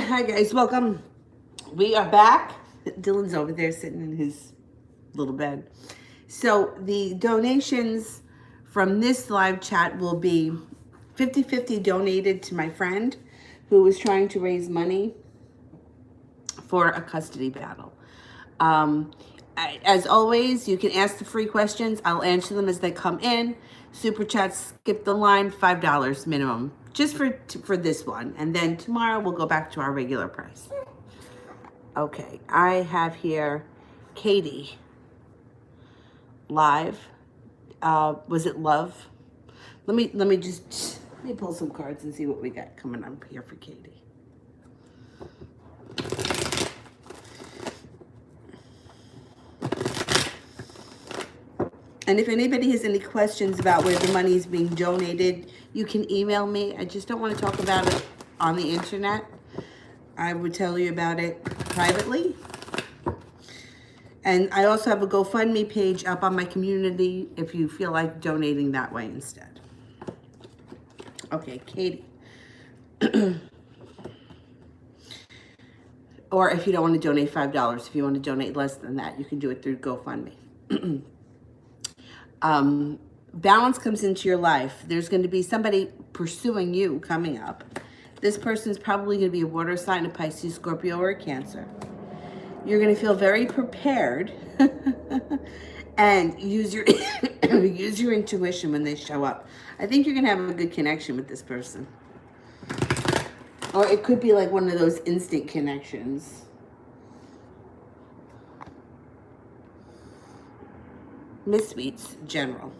Hi guys, welcome. We are back. Dylan's over there sitting in his little bed. So the donations from this live chat will be 50-50 donated to my friend who was trying to raise money for a custody battle. As always, you can ask the free questions. I'll answer them as they come in. Super chats, skip the line, $5 minimum, just for this one. And then tomorrow we'll go back to our regular price. Okay, I have here Katie live. Was it love? Let me pull some cards and see what we got coming up here for Katie. And if anybody has any questions about where the money is being donated, you can email me. I just don't want to talk about it on the internet. I would tell you about it privately. And I also have a GoFundMe page up on my community if you feel like donating that way instead. Okay, Katie. Or if you don't want to donate $5, if you want to donate less than that, you can do it through GoFundMe. Balance comes into your life. There's going to be somebody pursuing you coming up. This person is probably going to be a water sign, a Pisces, Scorpio, or a Cancer. You're going to feel very prepared and use your use your intuition when they show up. I think you're going to have a good connection with this person. Or it could be like one of those instant connections. Miss Sweets, general.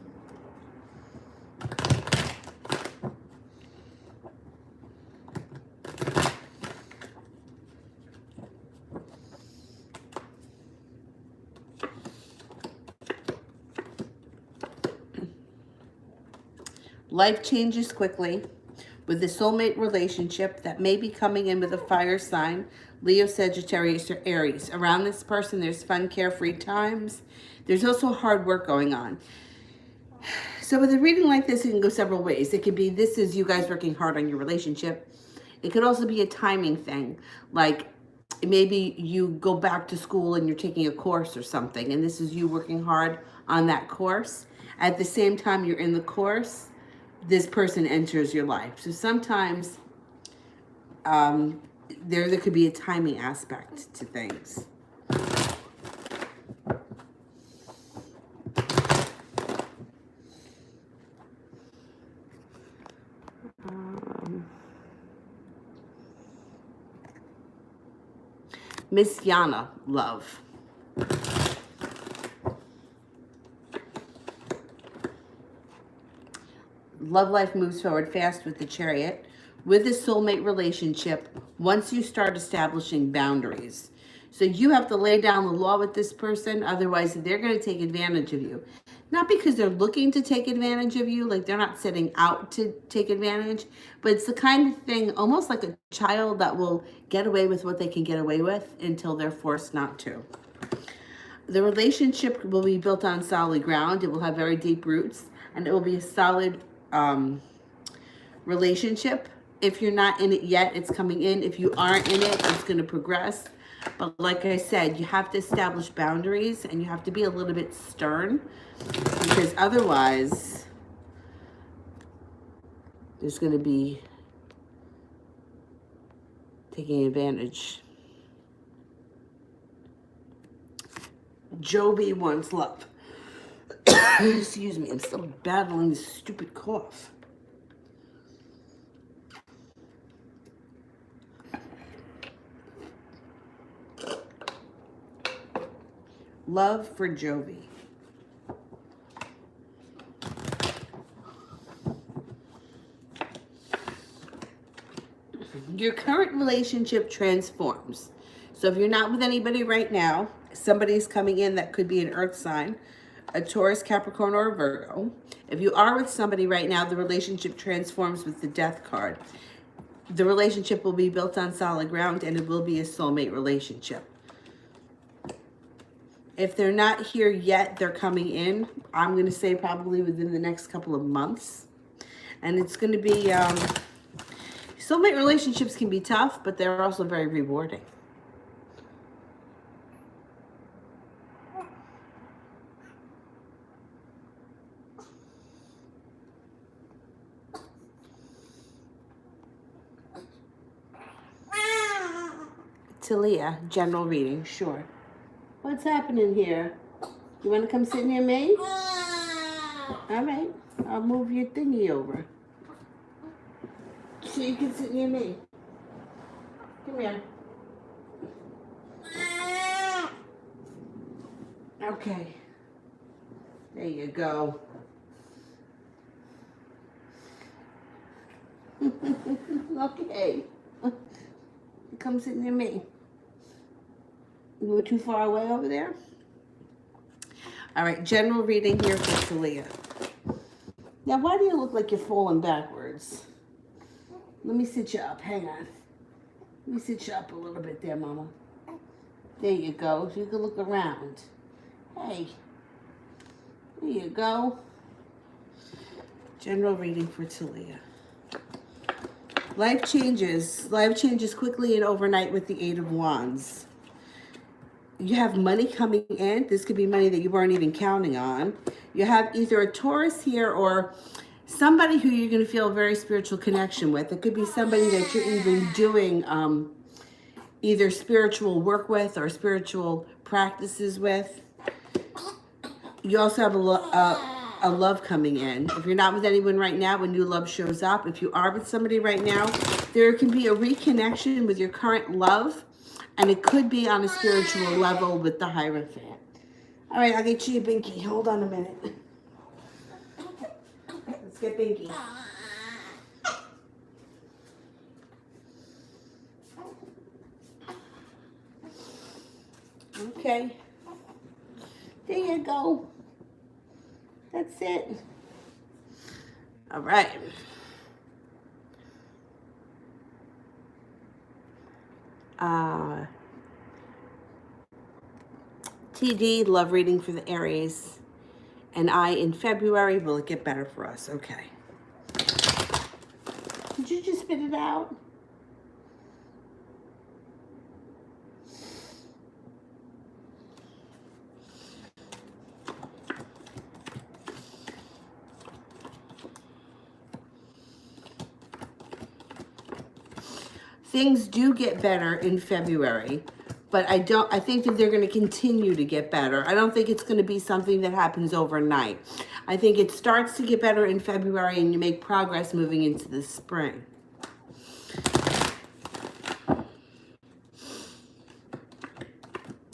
Life changes quickly with a soulmate relationship that may be coming in with a fire sign, Leo, Sagittarius, or Aries. Around this person, there's fun, carefree times. There's also hard work going on. So with a reading like this, it can go several ways. It could be this is you guys working hard on your relationship. It could also be a timing thing. Like maybe you go back to school and you're taking a course or something, and this is you working hard on that course. At the same time you're in the course, this person enters your life. So sometimes there could be a timing aspect to things. Miss Yana, love. Love life moves forward fast with the Chariot. With this soulmate relationship, once you start establishing boundaries. So you have to lay down the law with this person, otherwise they're going to take advantage of you. Not because they're looking to take advantage of you, like they're not setting out to take advantage, but it's the kind of thing, almost like a child that will get away with what they can get away with until they're forced not to. The relationship will be built on solid ground. It will have very deep roots, and it will be a solid relationship. If you're not in it yet, it's coming in. If you aren't in it, it's going to progress. But like I said, you have to establish boundaries and you have to be a little bit stern, because otherwise there's going to be taking advantage. Jovi wants love. Excuse me, I'm still battling this stupid cough. Love for Jovi. Your current relationship transforms. So if you're not with anybody right now, somebody's coming in that could be an earth sign, a Taurus, Capricorn, or a Virgo. If you are with somebody right now, the relationship transforms with the Death card. The relationship will be built on solid ground and it will be a soulmate relationship. If they're not here yet, they're coming in. I'm going to say probably within the next couple of months. And it's going to be Soulmate relationships can be tough, but they're also very rewarding. Talia, general reading, sure. What's happening here? You want to come sit near me? All right, I'll move your thingy over so you can sit near me. Come here. Okay. There you go. Okay. Come sit near me. You were too far away over there? All right, general reading here for Talia. Now, why do you look like you're falling backwards? Let me sit you up. Hang on. Let me sit you up a little bit there, Mama. There you go. So you can look around. Hey. There you go. General reading for Talia. Life changes. Life changes quickly and overnight with the Eight of Wands. You have money coming in. This could be money that you weren't even counting on. You have either a Taurus here or somebody who you're going to feel a very spiritual connection with. It could be somebody that you're even doing either spiritual work with or spiritual practices with. You also have a love coming in. If you're not with anyone right now, a new love shows up. If you are with somebody right now, there can be a reconnection with your current love, and it could be on a spiritual level with the Hierophant. All right, I'll get you a binky. Hold on a minute. Let's get binky. Okay. There you go. That's it. All right. TD, love reading for the Aries. And I in February, will it get better for us? Okay. Did you just spit it out? Things do get better in February, but I think that they're going to continue to get better. I don't think it's going to be something that happens overnight. I think it starts to get better in February and you make progress moving into the spring.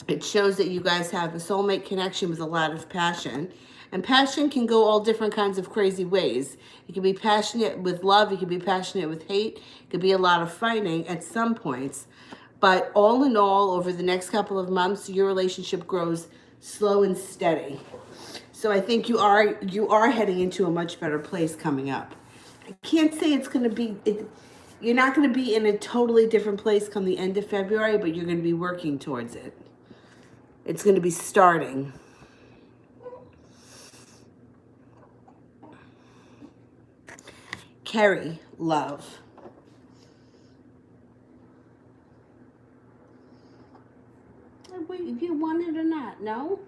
It shows that you guys have a soulmate connection with a lot of passion. And passion can go all different kinds of crazy ways. You can be passionate with love. You can be passionate with hate. It could be a lot of fighting at some points. But all in all, over the next couple of months, your relationship grows slow and steady. So I think you are heading into a much better place coming up. I can't say it's going to be... You're not going to be in a totally different place come the end of February, but you're going to be working towards it. It's going to be starting. Carry, love. Wait, if you want it or not, no?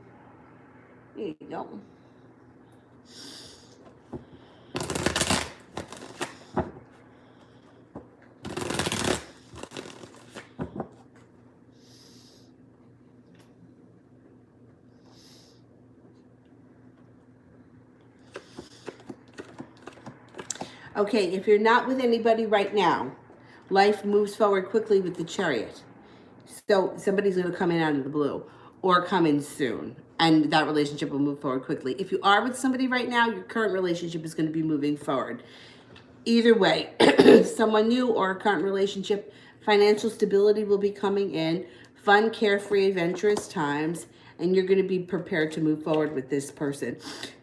There you go. Okay, if you're not with anybody right now, life moves forward quickly with the Chariot. So somebody's going to come in out of the blue or come in soon, and that relationship will move forward quickly. If you are with somebody right now, your current relationship is going to be moving forward. Either way, someone new or a current relationship, financial stability will be coming in, fun, carefree, adventurous times, and you're going to be prepared to move forward with this person.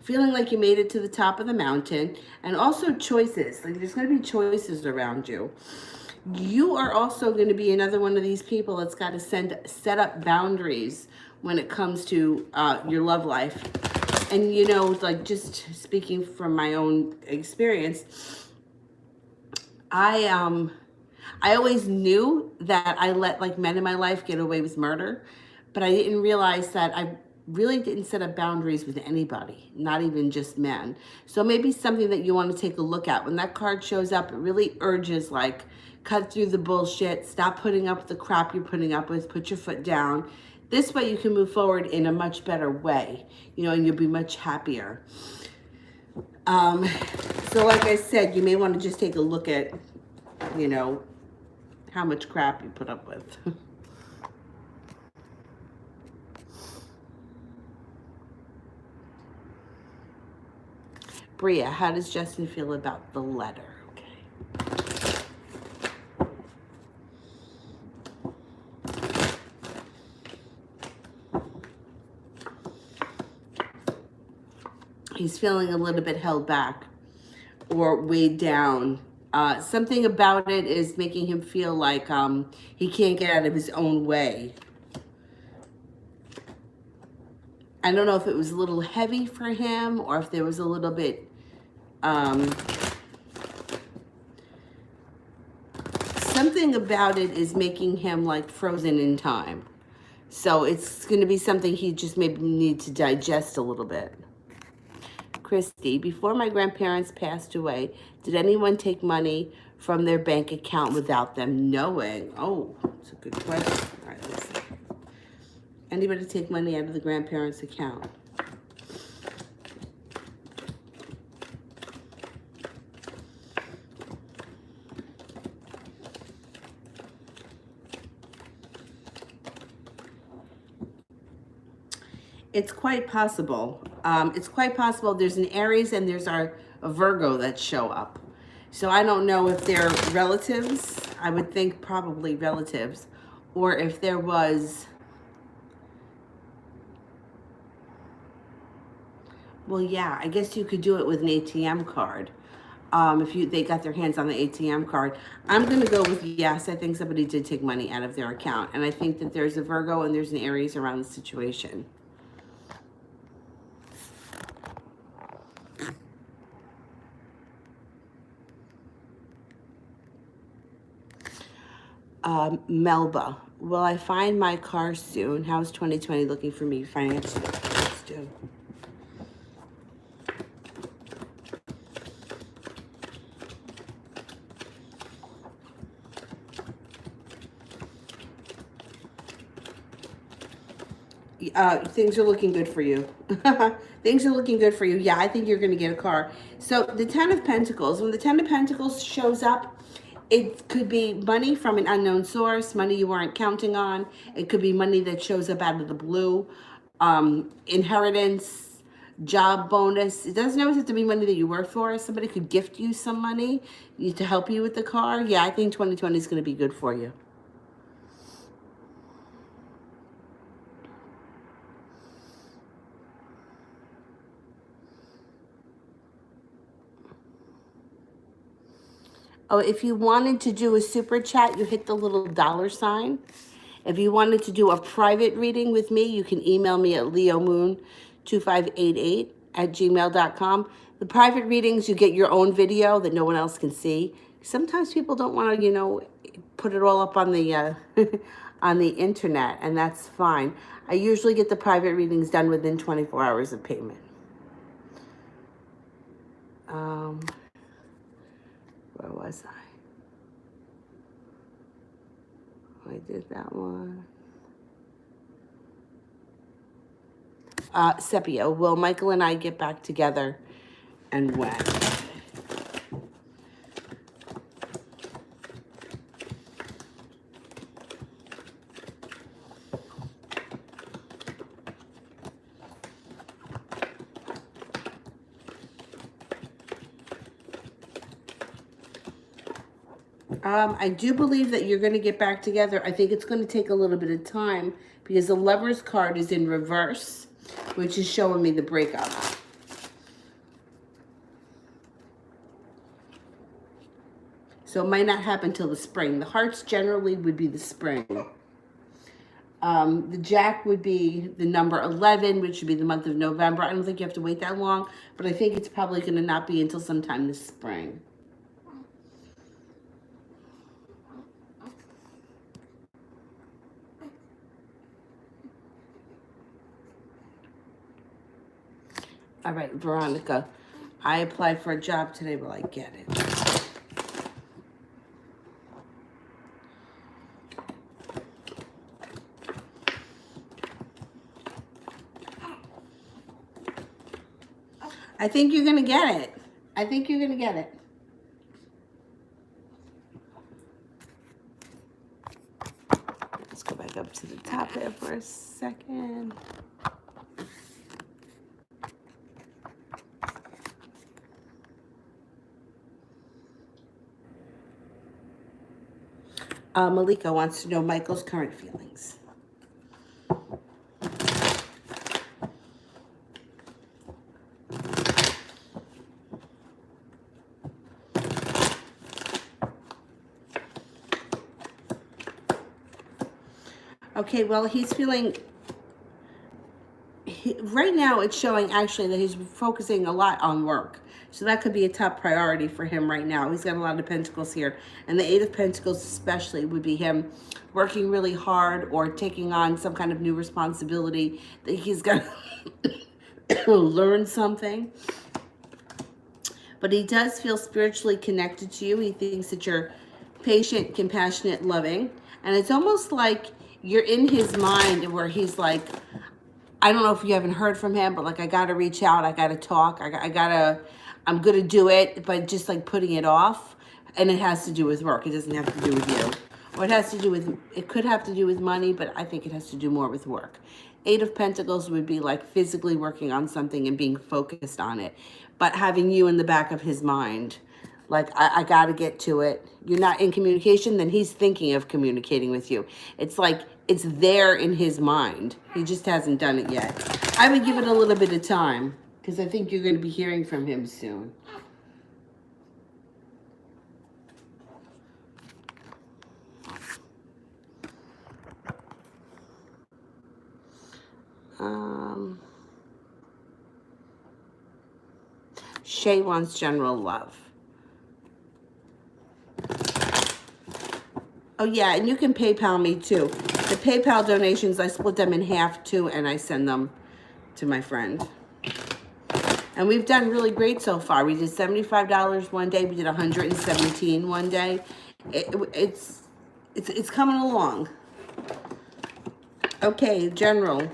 Feeling like you made it to the top of the mountain, and also choices. Like there's going to be choices around you. You are also going to be another one of these people that's got to set up boundaries when it comes to your love life. And, you know, like just speaking from my own experience, I I always knew that I let like men in my life get away with murder, but I didn't realize that I really didn't set up boundaries with anybody, not even just men. So maybe something that you want to take a look at. When that card shows up, it really urges like cut through the bullshit, stop putting up with the crap you're putting up with, put your foot down. This way you can move forward in a much better way, you know, and you'll be much happier. Um, so like I said, you may want to just take a look at, you know, how much crap you put up with. Bria, how does Justin feel about the letter? Okay. He's feeling a little bit held back or weighed down. Something about it is making him feel like he can't get out of his own way. I don't know if it was a little heavy for him or if there was a little bit something about it is making him like frozen in time. So it's going to be something he just maybe need to digest a little bit. Christy, before my grandparents passed away, did anyone take money from their bank account without them knowing? Oh, that's a good question. All right, let's see. Anybody take money out of the grandparents' account? It's quite possible. It's quite possible there's an Aries and there's a Virgo that show up. So I don't know if they're relatives. I would think probably relatives. Or if there was... Well, yeah, I guess you could do it with an ATM card. If they got their hands on the ATM card. I'm going to go with yes. I think somebody did take money out of their account. And I think that there's a Virgo and there's an Aries around the situation. Melba, will I find my car soon? How's 2020 looking for me financially? Let's do. Things are looking good for you. Things are looking good for you. Yeah, I think you're going to get a car. So the Ten of Pentacles, when the Ten of Pentacles shows up, it could be money from an unknown source, money you weren't counting on. It could be money that shows up out of the blue, inheritance, job bonus. It doesn't always have to be money that you work for. Somebody could gift you some money to help you with the car. Yeah, I think 2020 is going to be good for you. Oh, if you wanted to do a super chat, you hit the little $sign. If you wanted to do a private reading with me, you can email me at leomoon2588@gmail.com. The private readings, you get your own video that no one else can see. Sometimes people don't want to, you know, put it all up on the on the internet, and that's fine. I usually get the private readings done within 24 hours of payment. Where was I? I did that one. Sepia, will Michael and I get back together and when? I do believe that you're going to get back together. I think it's going to take a little bit of time because the Lover's card is in reverse, which is showing me the breakup. So it might not happen till the spring. The hearts generally would be the spring. The Jack would be the number 11, which would be the month of November. I don't think you have to wait that long, but I think it's probably going to not be until sometime this spring. All right, Veronica. I applied for a job today. Will I get it? I think you're going to get it. I think you're going to get it. Let's go back up to the top there for a second. Malika wants to know Michael's current feelings. Okay, well, he's feeling, right now it's showing actually that he's focusing a lot on work. So that could be a top priority for him right now. He's got a lot of pentacles here. And the Eight of Pentacles especially would be him working really hard or taking on some kind of new responsibility that he's going to learn something. But he does feel spiritually connected to you. He thinks that you're patient, compassionate, loving. And it's almost like you're in his mind where he's like, I don't know if you haven't heard from him, but like, I got to reach out. I got to talk. I'm going to do it, but just like putting it off. And it has to do with work. It doesn't have to do with you. Or it could have to do with money, but I think it has to do more with work. Eight of Pentacles would be like physically working on something and being focused on it, but having you in the back of his mind. Like, I got to get to it. You're not in communication, then he's thinking of communicating with you. It's like it's there in his mind. He just hasn't done it yet. I would give it a little bit of time because I think you're going to be hearing from him soon. Shay wants general love. Oh, yeah, and you can PayPal me, too. The PayPal donations, I split them in half, too, and I send them to my friend. And we've done really great so far. We did $75 one day. We did $117 one day. It's coming along. Okay, general.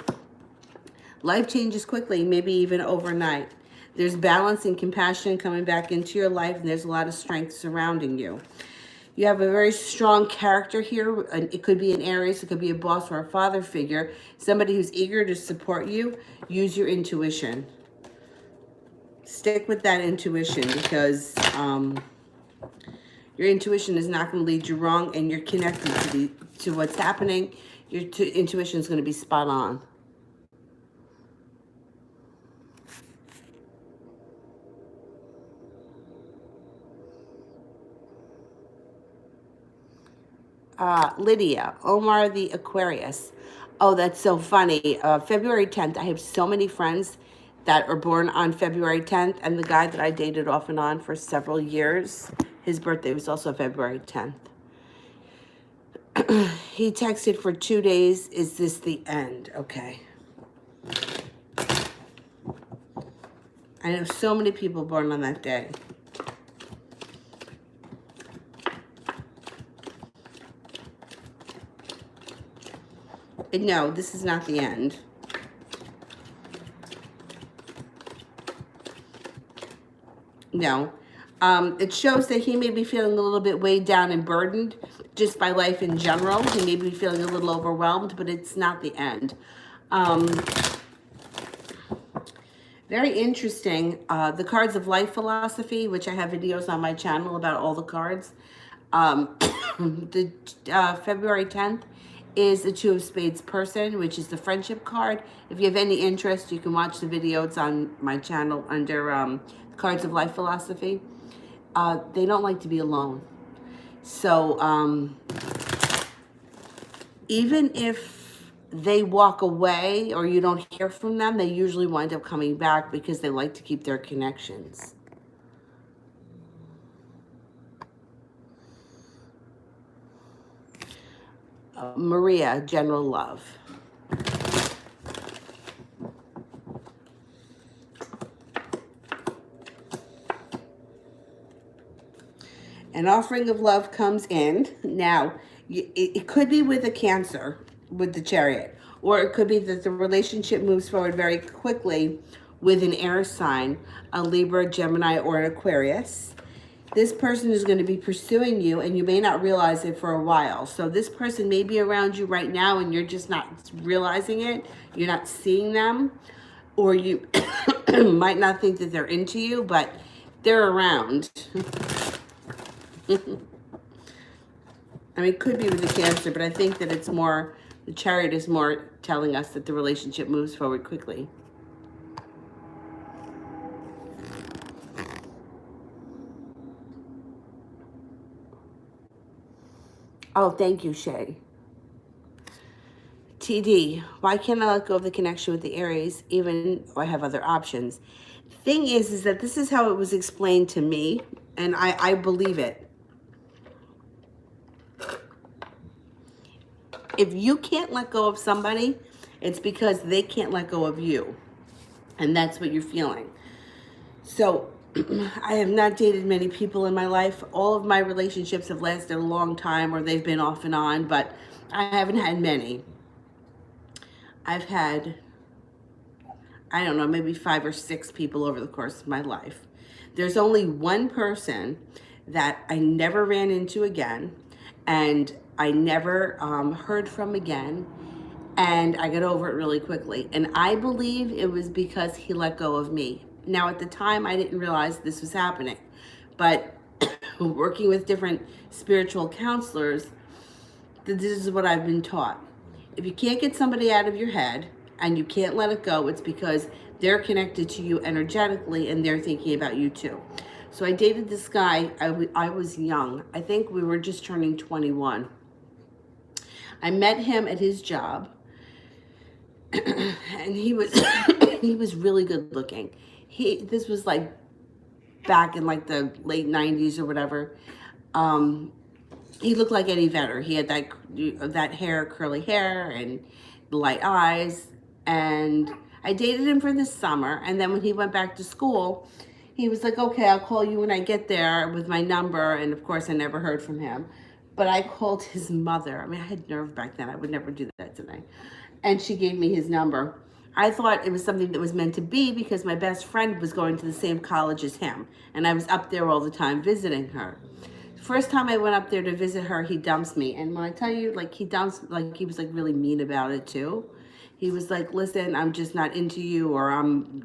Life changes quickly, maybe even overnight. There's balance and compassion coming back into your life, and there's a lot of strength surrounding you. You have a very strong character here. It could be an Aries, it could be a boss or a father figure, somebody who's eager to support you. Use your intuition. Stick with that intuition because your intuition is not going to lead you wrong, and you're connected to what's happening. Your intuition is going to be spot on. Lydia, Omar the Aquarius. Oh, that's so funny. February 10th, I have so many friends that are born on February 10th, and the guy that I dated off and on for several years, his birthday was also February 10th. He texted for 2 days, is this the end? Okay. I know so many people born on that day. No, this is not the end. No. It shows that he may be feeling a little bit weighed down and burdened just by life in general. He may be feeling a little overwhelmed, but it's not the end. Very interesting. The cards of life philosophy, which I have videos on my channel about all the cards. The February 10th is the Two of Spades person, which is the friendship card. If you have any interest, you can watch the video. It's on my channel under cards of life philosophy. They don't like to be alone. So even if they walk away or you don't hear from them, they usually wind up coming back because they like to keep their connections. Maria, general love. An offering of love comes in. Now, it could be with a Cancer, with the Chariot, or it could be that the relationship moves forward very quickly with an air sign, a Libra, Gemini, or an Aquarius. This person is going to be pursuing you, and you may not realize it for a while. So this person may be around you right now, and you're just not realizing it. You're not seeing them, or you might not think that they're into you, but they're around. I mean, it could be with the Cancer, but I think that it's more, the Chariot is more telling us that the relationship moves forward quickly. Oh, thank you, Shay. TD, why can't I let go of the connection with the Aries even though I have other options? Thing is that this is how it was explained to me, and I believe it. If you can't let go of somebody, it's because they can't let go of you. And that's what you're feeling. So I have not dated many people in my life. All of my relationships have lasted a long time, or they've been off and on, but I haven't had many. I've had, I don't know, maybe 5 or 6 people over the course of my life. There's only one person that I never ran into again, and I never heard from again, and I got over it really quickly. And I believe it was because he let go of me. Now, at the time, I didn't realize this was happening, but working with different spiritual counselors, this is what I've been taught. If you can't get somebody out of your head and you can't let it go, it's because they're connected to you energetically and they're thinking about you too. So I dated this guy. I was young. I think we were just turning 21. I met him at his job, and he was he was really good looking. This was like back in like the late 90s or whatever. He looked like Eddie Vedder. He had that hair, curly hair, and light eyes. And I dated him for the summer. And then when he went back to school, he was like, okay, I'll call you when I get there with my number. And of course, I never heard from him. But I called his mother. I mean, I had nerve back then. I would never do that today. And she gave me his number. I thought it was something that was meant to be because my best friend was going to the same college as him. And I was up there all the time visiting her. First time I went up there to visit her, he dumps me. And when I tell you, like, he dumps, like, he was, like, really mean about it, too. He was like, listen, I'm just not into you, or I'm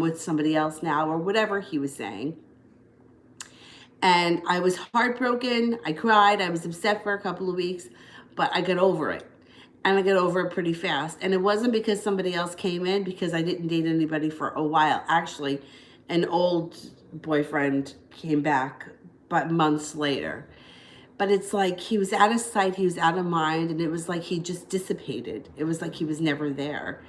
with somebody else now, or whatever he was saying. And I was heartbroken. I cried. I was upset for a couple of weeks, but I got over it. And I got over it pretty fast. And it wasn't because somebody else came in, because I didn't date anybody for a while. Actually, an old boyfriend came back, but months later. But it's like he was out of sight, he was out of mind, and it was like he just dissipated. It was like he was never there.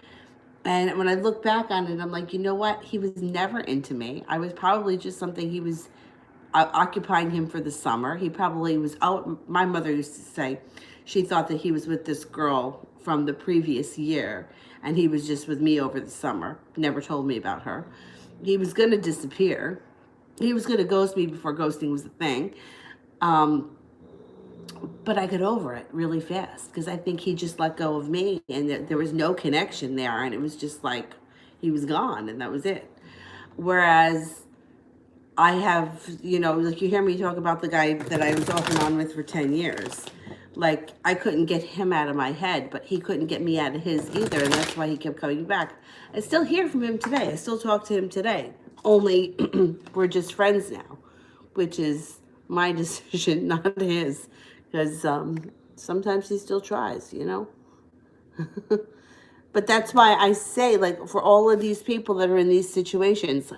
And when I look back on it, I'm like, you know what? He was never into me. I was probably just something he was occupying him for the summer. He probably was out. My mother used to say she thought that he was with this girl from the previous year, and he was just with me over the summer. Never told me about her. He was going to disappear. He was going to ghost me before ghosting was a thing. But I got over it really fast because I think he just let go of me, and there was no connection there, and it was just like he was gone, and that was it. Whereas I have, like you hear me talk about the guy that I was off and on with for 10 years. Like, I couldn't get him out of my head, but he couldn't get me out of his either, and that's why he kept coming back. I still hear from him today. I still talk to him today. Only we're just friends now, which is my decision, not his, because sometimes he still tries, But that's why I say, like, for all of these people that are in these situations,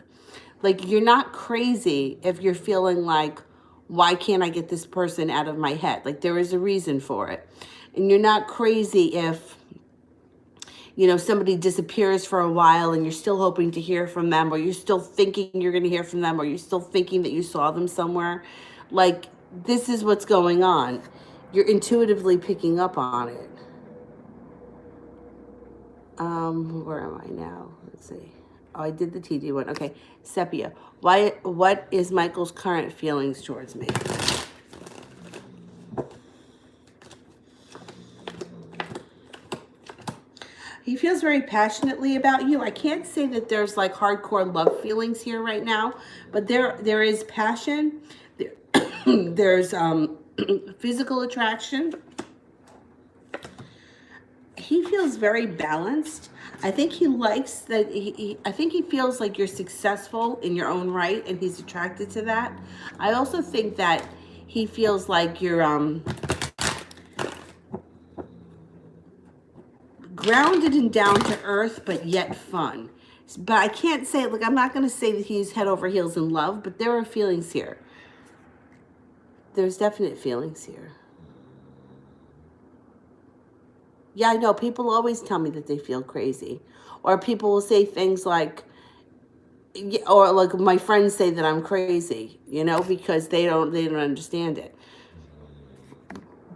like, you're not crazy if you're feeling like, why can't I get this person out of my head? Like, there is a reason for it. And you're not crazy if somebody disappears for a while and you're still hoping to hear from them, or you're still thinking you're going to hear from them, or you're still thinking that you saw them somewhere. Like, this is what's going on. You're intuitively picking up on it. Where am I now? Let's see. Oh, I did the TD one. Okay. Sepia. What is Michael's current feelings towards me? He feels very passionately about you. I can't say that there's like hardcore love feelings here right now, but there is passion. There, there's physical attraction. He feels very balanced. I think he likes that. I think he feels like you're successful in your own right, and he's attracted to that. I also think that he feels like you're grounded and down to earth, but yet fun. But I can't say, like, I'm not going to say that he's head over heels in love, but there are feelings here. There's definite feelings here. Yeah, I know. People always tell me that they feel crazy. Or people will say things like, or like my friends say that I'm crazy, you know, because they don't understand it.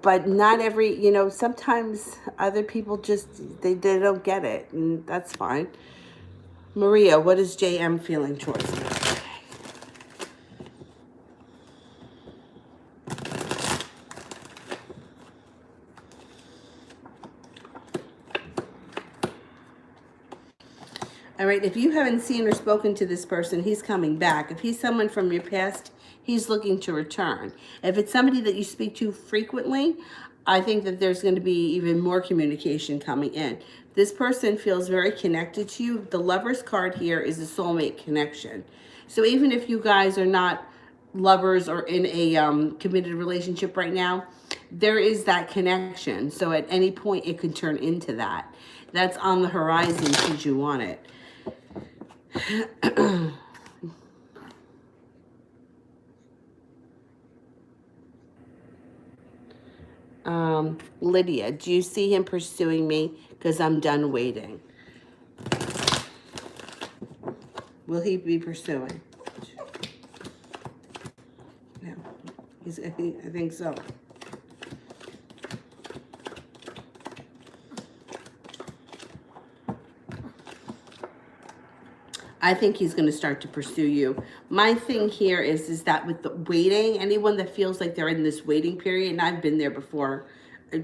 But not every, you know, sometimes other people just, they don't get it, and that's fine. Maria, what is JM feeling towards me? All right, if you haven't seen or spoken to this person, he's coming back. If he's someone from your past, he's looking to return. If it's somebody that you speak to frequently, I think that there's going to be even more communication coming in. This person feels very connected to you. The Lover's card here is a soulmate connection. So even if you guys are not lovers or in a committed relationship right now, there is that connection. So at any point, it could turn into that. That's on the horizon should you want it. Lydia, do you see him pursuing me? Because I'm done waiting. Will he be pursuing? No. I think so. I think he's going to start to pursue you. My thing here is that with the waiting, anyone that feels like they're in this waiting period, and I've been there before,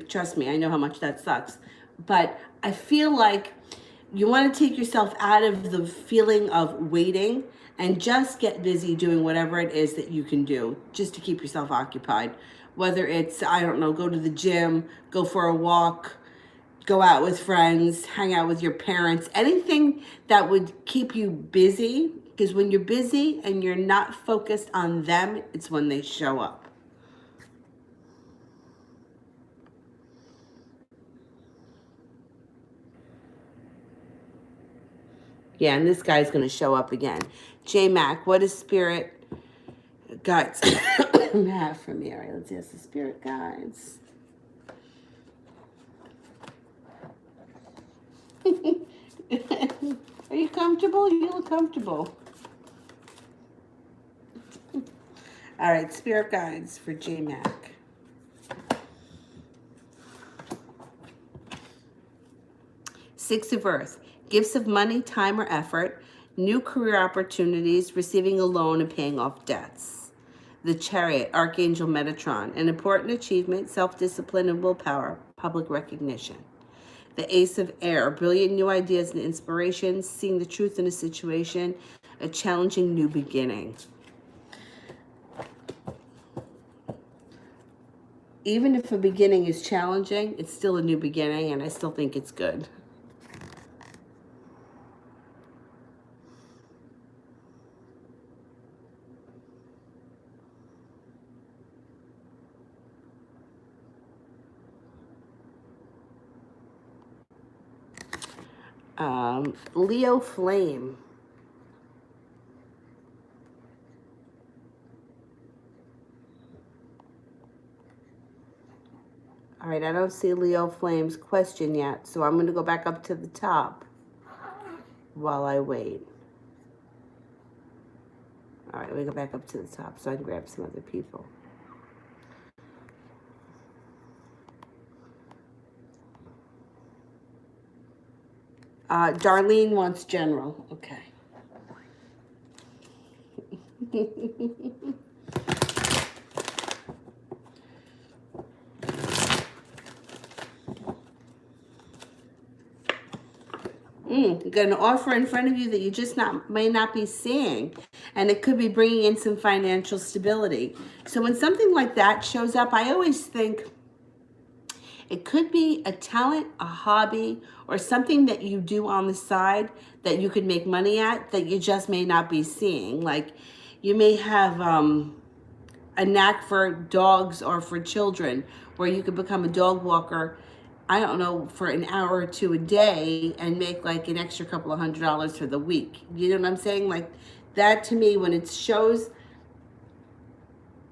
trust me, I know how much that sucks. But I feel like you want to take yourself out of the feeling of waiting and just get busy doing whatever it is that you can do just to keep yourself occupied. Whether it's, I don't know, go to the gym, go for a walk, go out with friends, hang out with your parents, anything that would keep you busy. Because when you're busy and you're not focused on them, it's when they show up. Yeah, and this guy's going to show up again. J Mac, what is spirit guides have for me? All right, let's ask the spirit guides. Are you comfortable? You look comfortable. All right, spirit guides for J Mac. Six of Earth, gifts of money, time, or effort, new career opportunities, receiving a loan, and paying off debts. The Chariot, Archangel Metatron, an important achievement, self-discipline and willpower, public recognition. The Ace of Air, brilliant new ideas and inspirations, seeing the truth in a situation, a challenging new beginning. Even if a beginning is challenging, it's still a new beginning, and I still think it's good. Leo Flame. All right, I don't see Leo Flame's question yet, so I'm going to go back up to the top while I wait. All right, let me go back up to the top so I can grab some other people. Darlene wants general. Okay. You got an offer in front of you that you just may not be seeing, and it could be bringing in some financial stability. So when something like that shows up, I always think it could be a talent, a hobby, or something that you do on the side that you could make money at that you just may not be seeing. Like you may have a knack for dogs or for children where you could become a dog walker, I don't know, for an hour or two a day and make like an extra couple of $100 for the week. You know what I'm saying? Like that to me, when it shows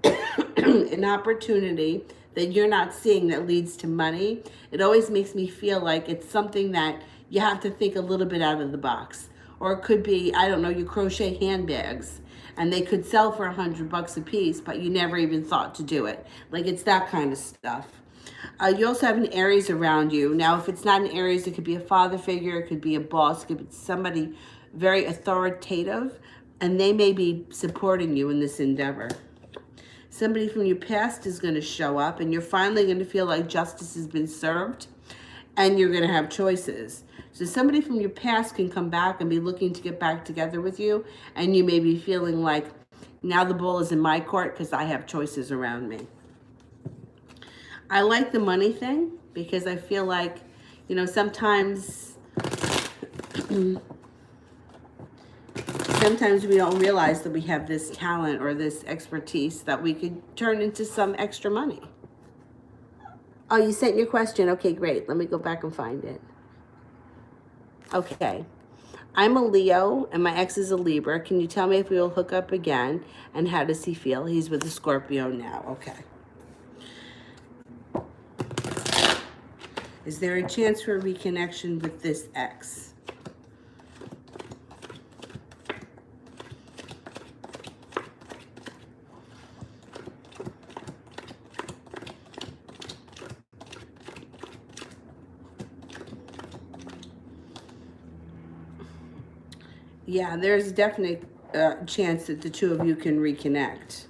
an opportunity that you're not seeing that leads to money, it always makes me feel like it's something that you have to think a little bit out of the box. Or it could be, I don't know, you crochet handbags and they could sell for $100 a piece, but you never even thought to do it. Like it's that kind of stuff. You also have an Aries around you. Now, if it's not an Aries, it could be a father figure, it could be a boss, it could be somebody very authoritative, and they may be supporting you in this endeavor. Somebody from your past is going to show up, and you're finally going to feel like justice has been served, and you're going to have choices. So somebody from your past can come back and be looking to get back together with you, and you may be feeling like, now the ball is in my court because I have choices around me. I like the money thing because I feel like, you know, sometimes we don't realize that we have this talent or this expertise that we could turn into some extra money. Oh, you sent your question. Okay, great. Let me go back and find it. Okay. I'm a Leo and my ex is a Libra. Can you tell me if we will hook up again and how does he feel? He's with a Scorpio now. Okay. Is there a chance for a reconnection with this ex? Yeah, there's a definite chance that the two of you can reconnect.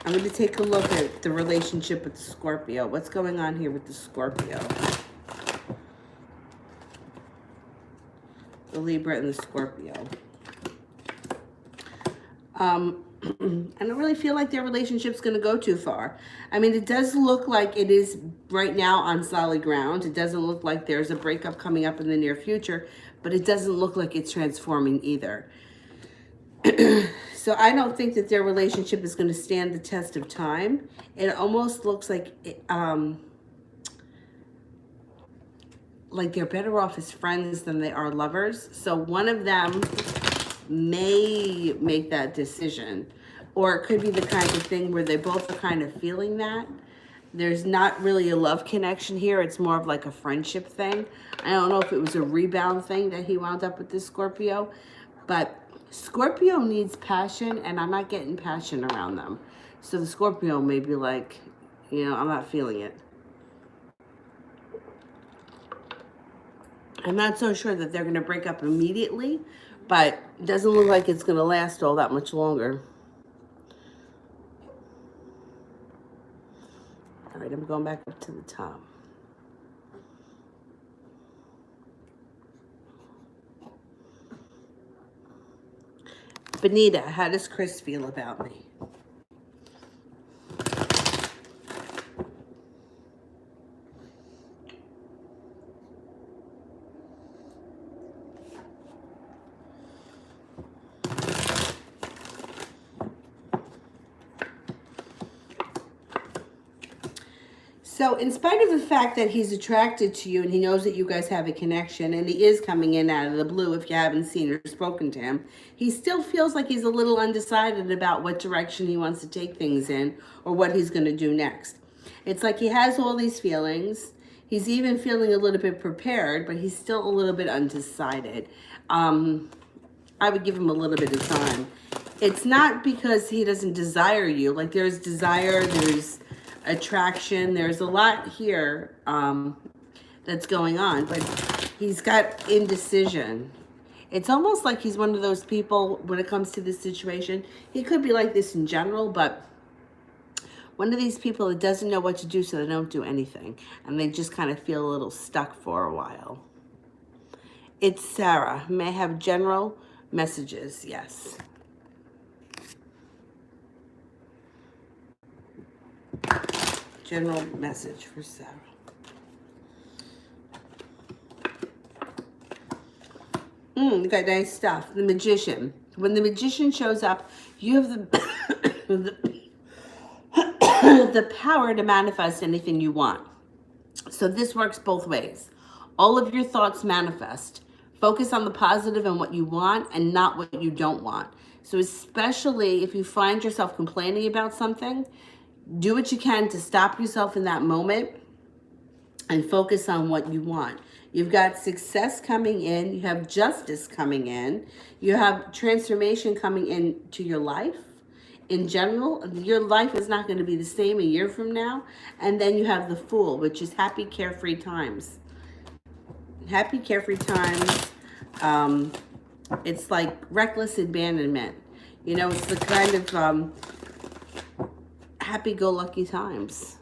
I'm going to take a look at the relationship with the Scorpio. What's going on here with the Scorpio? The Libra and the Scorpio. I don't really feel like their relationship's going to go too far. I mean, it does look like it is right now on solid ground. It doesn't look like there's a breakup coming up in the near future, but it doesn't look like it's transforming either. So I don't think that their relationship is going to stand the test of time. It almost looks like they're better off as friends than they are lovers. So one of them may make that decision, or it could be the kind of thing where they both are kind of feeling that. There's not really a love connection here. It's more of like a friendship thing. I don't know if it was a rebound thing that he wound up with this Scorpio, but Scorpio needs passion, and I'm not getting passion around them. So the Scorpio may be like, you know, I'm not feeling it. I'm not so sure that they're going to break up immediately, but it doesn't look like it's going to last all that much longer. All right, I'm going back up to the top. Benita, how does Chris feel about me? So in spite of the fact that he's attracted to you and he knows that you guys have a connection and he is coming in out of the blue if you haven't seen or spoken to him, he still feels like he's a little undecided about what direction he wants to take things in or what he's going to do next. It's like he has all these feelings. He's even feeling a little bit prepared, but he's still a little bit undecided. I would give him a little bit of time. It's not because he doesn't desire you. Like there's desire, there's attraction, there's a lot here that's going on, but he's got indecision. It's almost like he's one of those people when it comes to this situation. He could be like this in general, but one of these people that doesn't know what to do, so they don't do anything. And they just kind of feel a little stuck for a while. It's Sarah. May I have general messages? Yes. General message for Sarah. You got nice stuff. The Magician. When the Magician shows up, you have the power to manifest anything you want. So this works both ways. All of your thoughts manifest. Focus on the positive and what you want and not what you don't want. So especially if you find yourself complaining about something, do what you can to stop yourself in that moment and focus on what you want. You've got success coming in. You have justice coming in. You have transformation coming into your life. In general, your life is not going to be the same a year from now. And then you have the Fool, which is happy, carefree times. Happy, carefree times. It's like reckless abandonment. You know, it's the kind of happy-go-lucky times.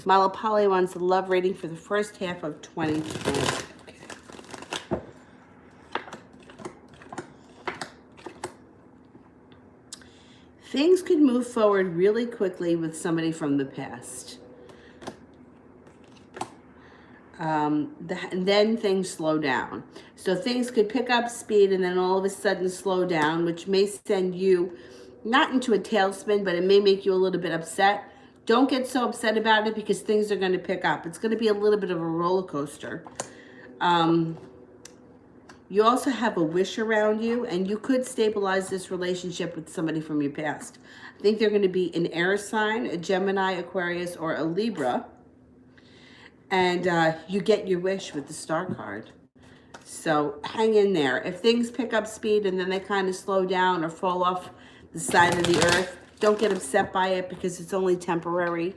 Malapali wants a love rating for the first half of 2020. Okay. Things could move forward really quickly with somebody from the past. And then things slow down. So things could pick up speed and then all of a sudden slow down, which may send you not into a tailspin, but it may make you a little bit upset. Don't get so upset about it because things are going to pick up. It's going to be a little bit of a roller coaster. You also have a wish around you, and you could stabilize this relationship with somebody from your past. I think they're going to be an air sign, a Gemini, Aquarius, or a Libra. And you get your wish with the Star card. So hang in there. If things pick up speed and then they kind of slow down or fall off the side of the earth, don't get upset by it because it's only temporary.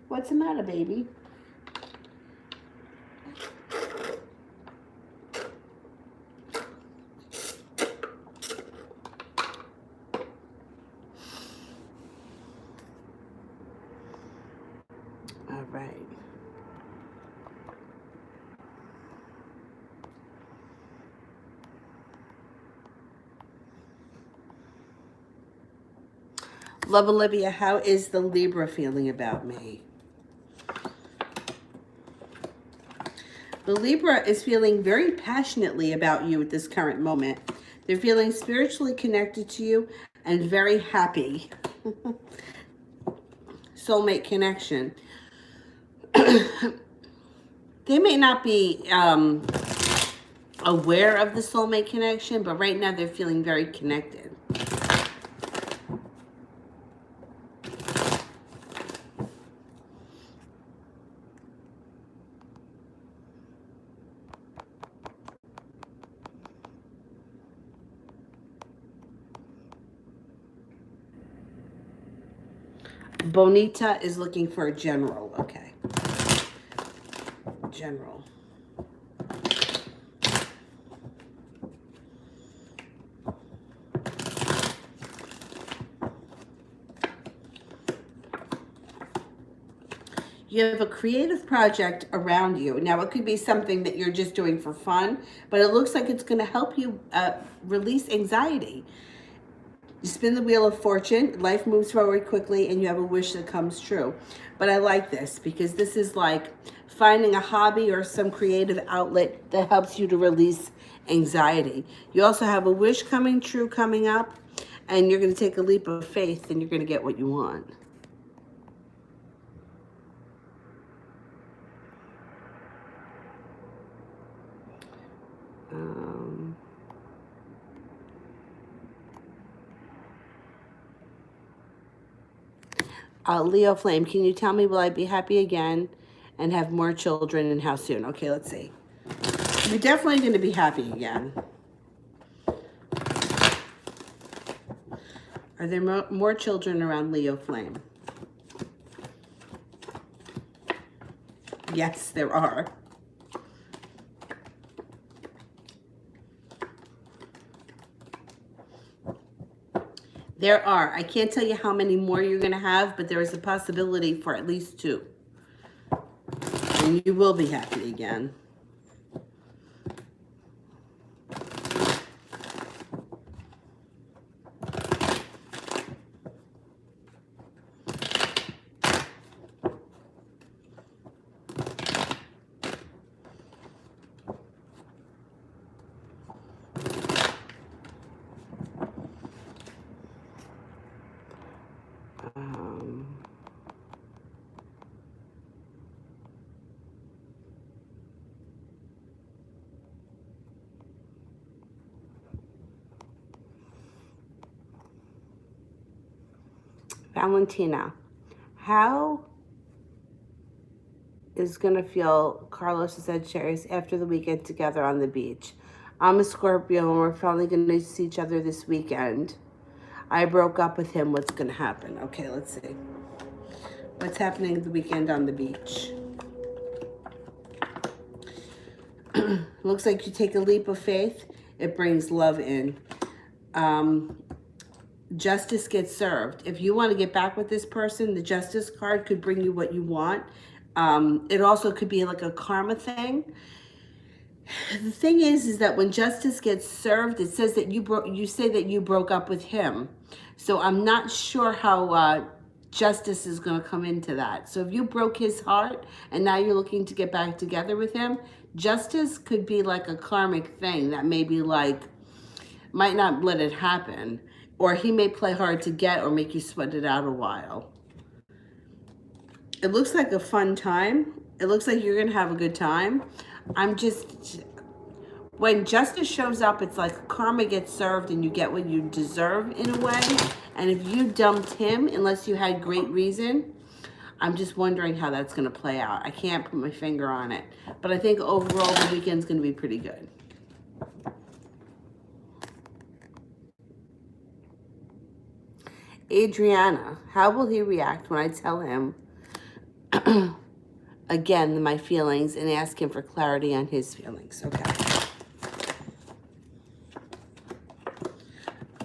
What's the matter, baby? All right. Love Olivia, how is the Libra feeling about me? The Libra is feeling very passionately about you at this current moment. They're feeling spiritually connected to you and very happy. Soulmate connection. They may not be aware of the soulmate connection, but right now they're feeling very connected. Bonita is looking for a general. Okay. General. You have a creative project around you. Now, it could be something that you're just doing for fun, but it looks like it's going to help you release anxiety. You spin the wheel of fortune, life moves forward quickly, and you have a wish that comes true. But I like this because this is like finding a hobby or some creative outlet that helps you to release anxiety. You also have a wish coming true coming up, and you're going to take a leap of faith and you're going to get what you want. Leo Flame, can you tell me, will I be happy again and have more children and how soon? Okay, let's see. You're definitely going to be happy again. Are there more children around Leo Flame? Yes, there are. There are. I can't tell you how many more you're going to have, but there is a possibility for at least 2. And you will be happy again. Valentina, how is going to feel Carlos and Sagittarius after the weekend together on the beach? I'm a Scorpio and we're finally going to see each other this weekend. I broke up with him. What's going to happen? Okay, let's see. What's happening the weekend on the beach? Looks like you take a leap of faith. It brings love in. Justice gets served. If you want to get back with this person, the Justice card could bring you what you want. It also could be like a karma thing. The thing is that when justice gets served, it says that you say that you broke up with him. So I'm not sure how justice is going to come into that. So if you broke his heart and now you're looking to get back together with him, justice could be like a karmic thing that maybe like might not let it happen, or he may play hard to get or make you sweat it out a while. It looks like a fun time. It looks like you're going to have a good time. When justice shows up, it's like karma gets served and you get what you deserve in a way. And if you dumped him, unless you had great reason, I'm just wondering how that's going to play out. I can't put my finger on it. But I think overall the weekend's going to be pretty good. Adriana, how will he react when I tell him again my feelings and ask him for clarity on his feelings? Okay.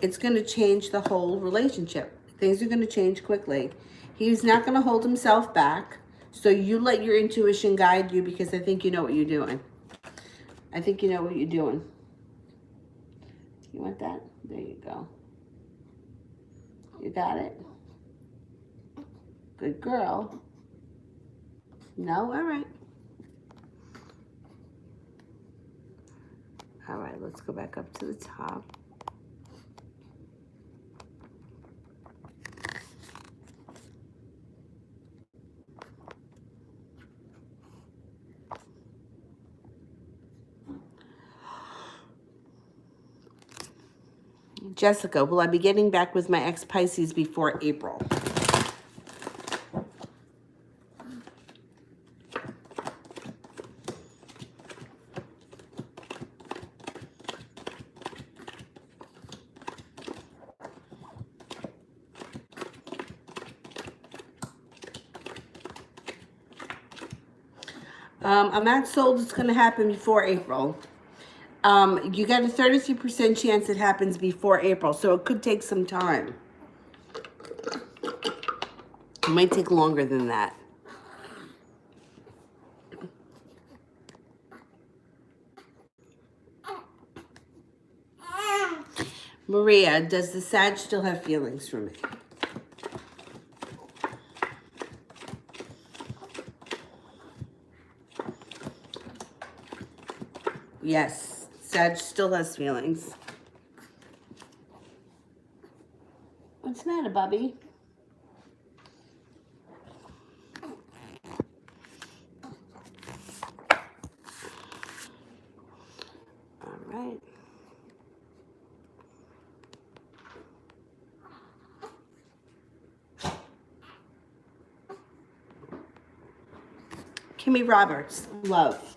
It's going to change the whole relationship. Things are going to change quickly. He's not going to hold himself back. So you let your intuition guide you, because I think you know what you're doing. I think you know what you're doing. You want that? There you go. You got it? Good girl. No? All right. All right, let's go back up to the top. Jessica, will I be getting back with my ex-Pisces before April? I'm not sold it's going to happen before April. You got a 33% chance it happens before April, so it could take some time. It might take longer than that. Maria, does the Sag still have feelings for me? Yes, Sag still has feelings. What's the matter, Bubby? All right. Kimmy Roberts, love.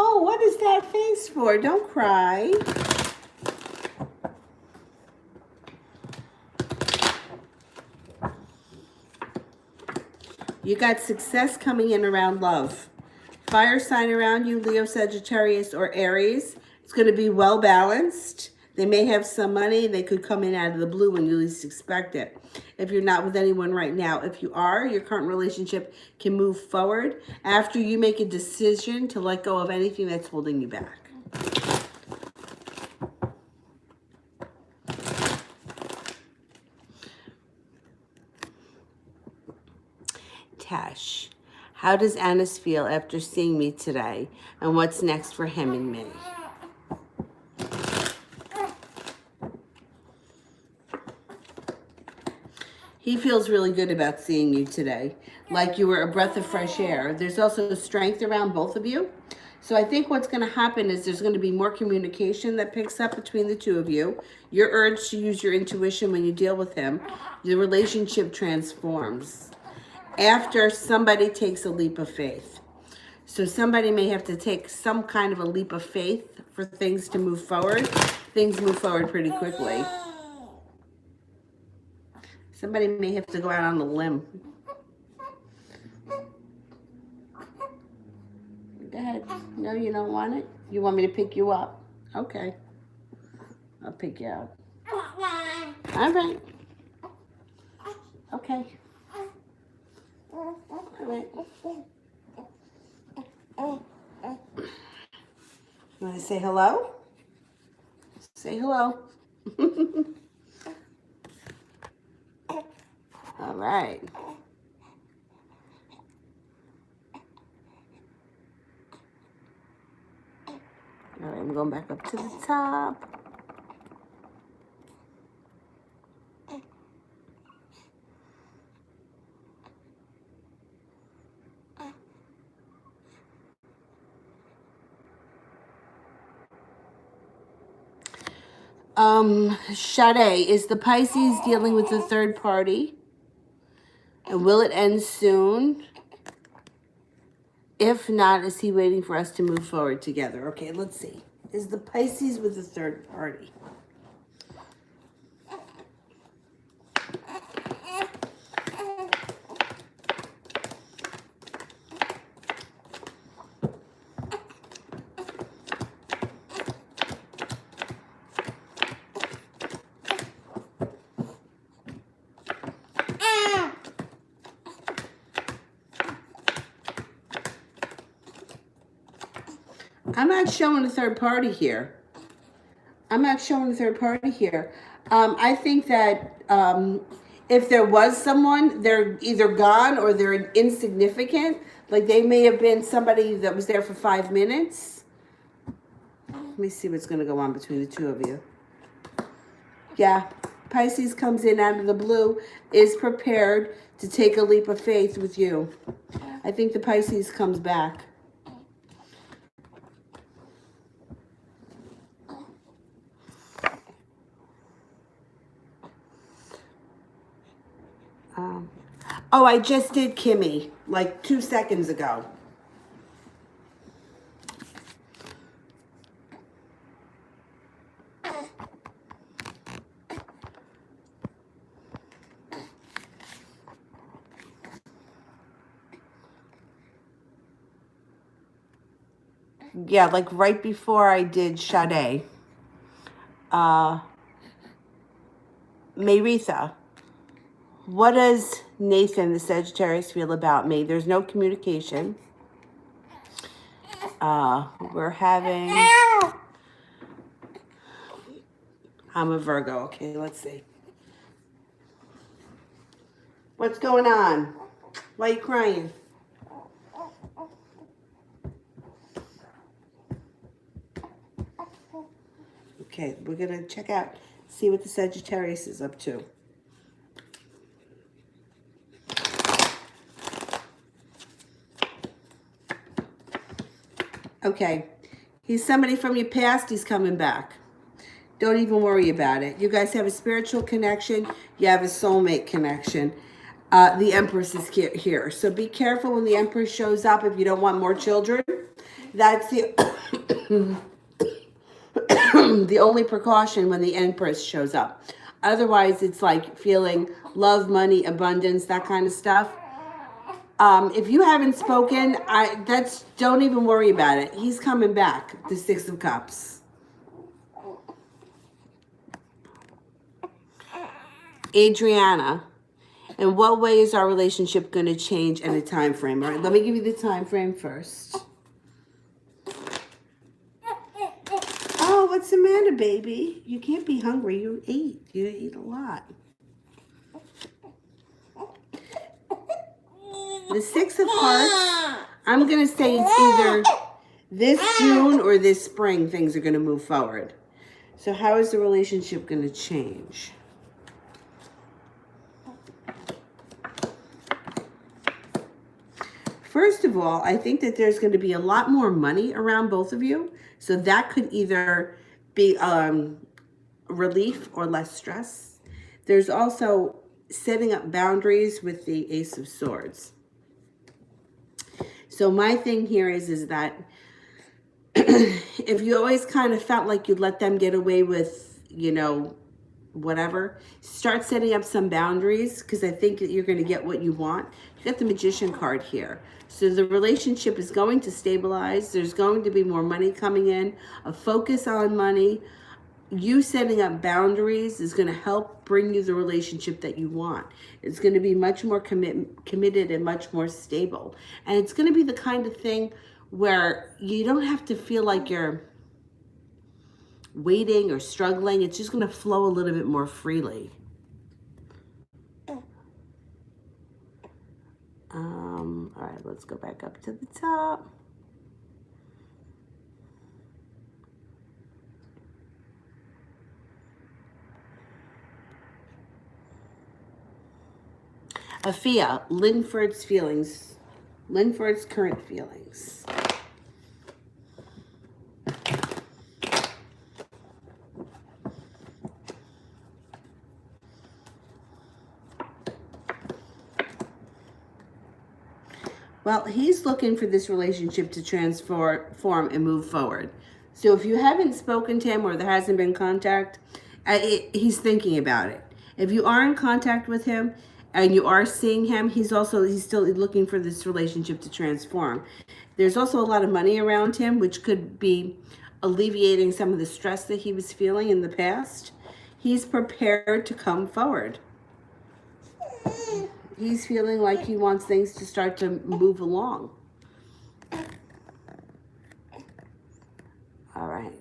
Oh, what is that face for? Don't cry. You got success coming in around love. Fire sign around you, Leo, Sagittarius, or Aries. It's going to be well balanced. They may have some money. They could come in out of the blue when you least expect it. If you're not with anyone right now, if you are, your current relationship can move forward after you make a decision to let go of anything that's holding you back. Tash, how does Anis feel after seeing me today, and what's next for him and me? He feels really good about seeing you today, like you were a breath of fresh air. There's also strength around both of you. So I think what's going to happen is there's going to be more communication that picks up between the two of you. Your urge to use your intuition when you deal with him, the relationship transforms after somebody takes a leap of faith. So somebody may have to take some kind of a leap of faith for things to move forward. Things move forward pretty quickly. Somebody may have to go out on a limb. Go ahead. No, you don't want it? You want me to pick you up? Okay. I'll pick you up. All right. Okay. All right. You want to say hello? Say hello. All right. All right, I'm going back up to the top. Sade, is the Pisces dealing with a third party? And will it end soon? If not, is he waiting for us to move forward together? Okay, let's see. Is the Pisces with a third party? I'm not showing a third party here. I'm not showing a third party here. I think that if there was someone, they're either gone or they're insignificant. Like they may have been somebody that was there for 5 minutes. Let me see what's going to go on between the two of you. Yeah, Pisces comes in out of the blue, is prepared to take a leap of faith with you. I think the Pisces comes back. Oh, I just did Kimmy like 2 seconds ago. Yeah, like right before I did Sade. Mayritha, what does Nathan, the Sagittarius, feel about me? There's no communication. We're having... I'm a Virgo. Okay, let's see. What's going on? Why are you crying? Okay, we're going to check out, see what the Sagittarius is up to. Okay, he's somebody from your past. He's coming back. Don't even worry about it. You guys have a spiritual connection. You have a soulmate connection. The Empress is here. So be careful when the Empress shows up if you don't want more children. That's the the only precaution when the Empress shows up. Otherwise, it's like feeling love, money, abundance, that kind of stuff. If you haven't spoken, don't even worry about it. He's coming back, the Six of Cups. Adriana, in what way is our relationship going to change in a time frame? All right, let me give you the time frame first. Oh, what's the matter, baby? You can't be hungry. You ate. You ate a lot. The Six of Hearts, I'm going to say it's either this June or this spring things are going to move forward. So how is the relationship going to change? First of all, I think that there's going to be a lot more money around both of you. So that could either be relief or less stress. There's also setting up boundaries with the Ace of Swords. So my thing here is that if you always kind of felt like you'd let them get away with, you know, whatever, start setting up some boundaries, because I think that you're going to get what you want. You got the Magician card here. So the relationship is going to stabilize. There's going to be more money coming in, a focus on money. You setting up boundaries is going to help bring you the relationship that you want. It's going to be much more committed and much more stable. And it's going to be the kind of thing where you don't have to feel like you're waiting or struggling. It's just going to flow a little bit more freely. All right, let's go back up to the top. Afia, Linford's feelings. Linford's current feelings. Well, he's looking for this relationship to transform and move forward. So if you haven't spoken to him or there hasn't been contact, he's thinking about it. If you are in contact with him and you are seeing him, he's still looking for this relationship to transform. There's also a lot of money around him, which could be alleviating some of the stress that he was feeling in the past. He's prepared to come forward. He's feeling like he wants things to start to move along. All right.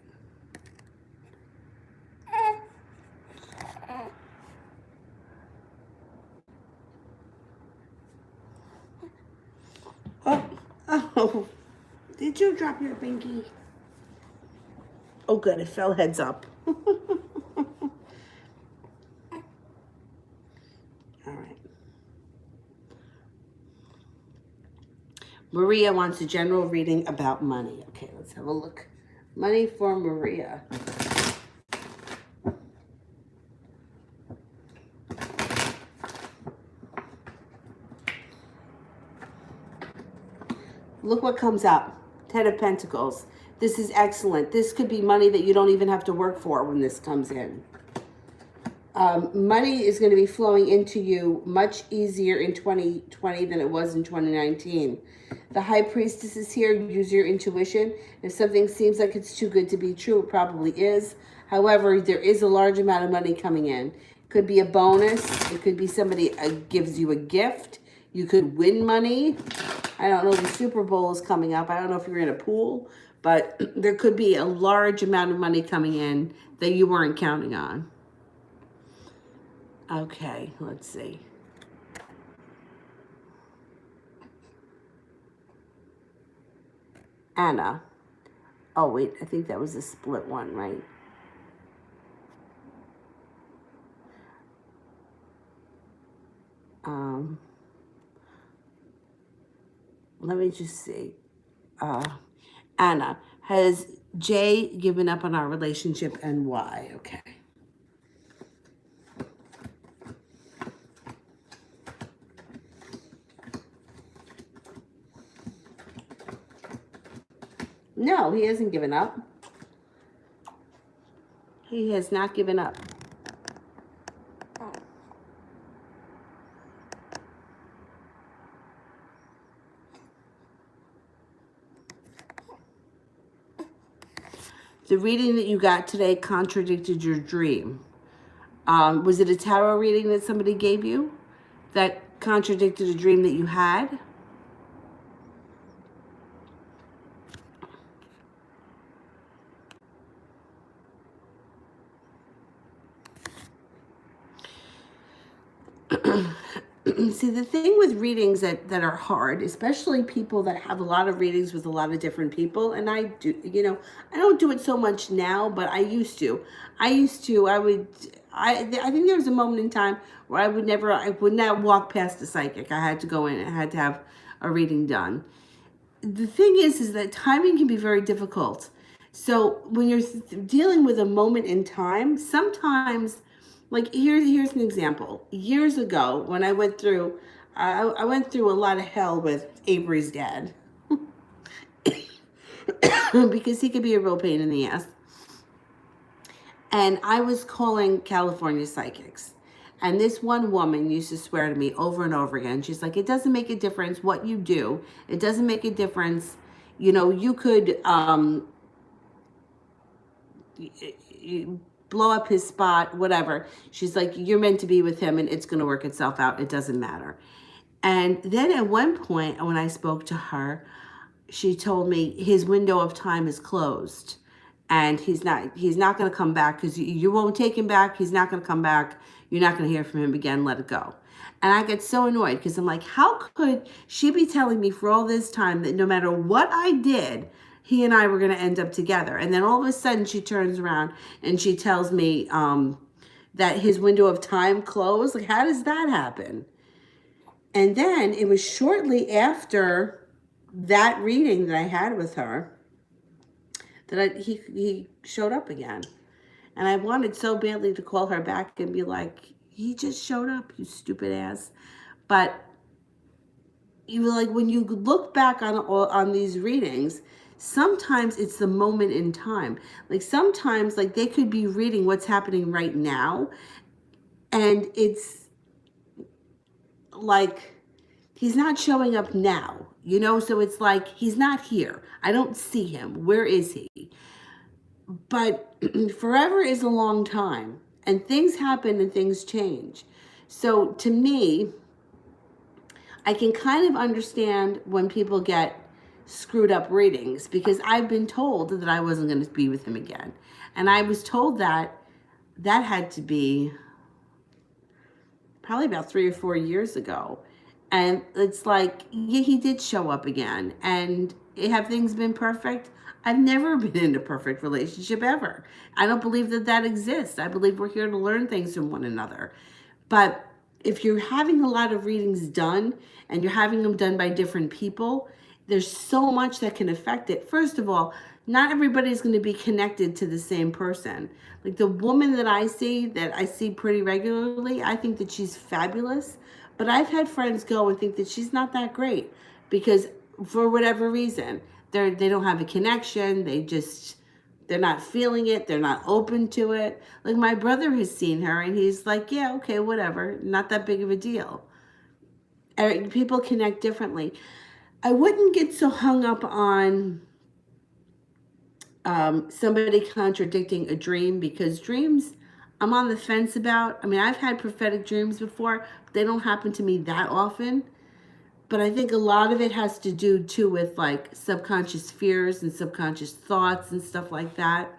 Oh, did you drop your binky? Oh, good, it fell heads up. All right. Maria wants a general reading about money. Okay, let's have a look. Money for Maria. Look what comes up. Ten of Pentacles. This is excellent. This could be money that you don't even have to work for when this comes in. Money is going to be flowing into you much easier in 2020 than it was in 2019. The High Priestess is here. Use your intuition. If something seems like it's too good to be true, it probably is. However, there is a large amount of money coming in. It could be a bonus. It could be somebody gives you a gift. You could win money. I don't know, the Super Bowl is coming up. I don't know if you're in a pool, but there could be a large amount of money coming in that you weren't counting on. Okay, let's see. Anna. Oh, wait, I think that was a split one, right? Let me just see. Anna, has Jay given up on our relationship and why? Okay. No, he hasn't given up. He has not given up. the reading that you got today contradicted your dream. Was it a tarot reading that somebody gave you that contradicted a dream that you had? See, the thing with readings that are hard, especially people that have a lot of readings with a lot of different people, and I do, I don't do it so much now, but I used to. I think there was a moment in time where I would not walk past a psychic. I had to go in, I had to have a reading done. The thing is that timing can be very difficult. So when you're dealing with a moment in time, sometimes, like here's an example. Years ago, when I went through, I went through a lot of hell with Avery's dad because he could be a real pain in the ass. And I was calling California psychics. And this one woman used to swear to me over and over again. She's like, it doesn't make a difference what you do. It doesn't make a difference. You could blow up his spot, whatever. She's like, you're meant to be with him and it's going to work itself out. It doesn't matter. And then at one point, when I spoke to her, she told me his window of time is closed. And he's not going to come back because you won't take him back. He's not going to come back. You're not going to hear from him again. Let it go. And I get so annoyed because I'm like, how could she be telling me for all this time that no matter what I did, he and I were going to end up together? And then all of a sudden she turns around and she tells me that his window of time closed. Like, how does that happen? And then it was shortly after that reading that I had with her that he showed up again. And I wanted so badly to call her back and be like, he just showed up, you stupid ass. But you were like, when you look back on these readings, sometimes it's the moment in time. Like sometimes like they could be reading what's happening right now. And it's like, he's not showing up now, so it's like, he's not here. I don't see him. Where is he? But forever is a long time, and things happen and things change. So to me, I can kind of understand when people get screwed up readings because I've been told that I wasn't going to be with him again. And I was told that had to be probably about 3 or 4 years ago. And it's like, yeah, he did show up again. And have things been perfect? I've never been in a perfect relationship ever. I don't believe that exists. I believe we're here to learn things from one another. But if you're having a lot of readings done and you're having them done by different people, there's so much that can affect it. First of all, not everybody's going to be connected to the same person. Like the woman that I see pretty regularly, I think that she's fabulous. But I've had friends go and think that she's not that great because for whatever reason, they don't have a connection. They're not feeling it. They're not open to it. Like my brother has seen her and he's like, yeah, okay, whatever. Not that big of a deal. People connect differently. I wouldn't get so hung up on somebody contradicting a dream because dreams, I'm on the fence about. I mean, I've had prophetic dreams before. But they don't happen to me that often. But I think a lot of it has to do, too, with, like, subconscious fears and subconscious thoughts and stuff like that.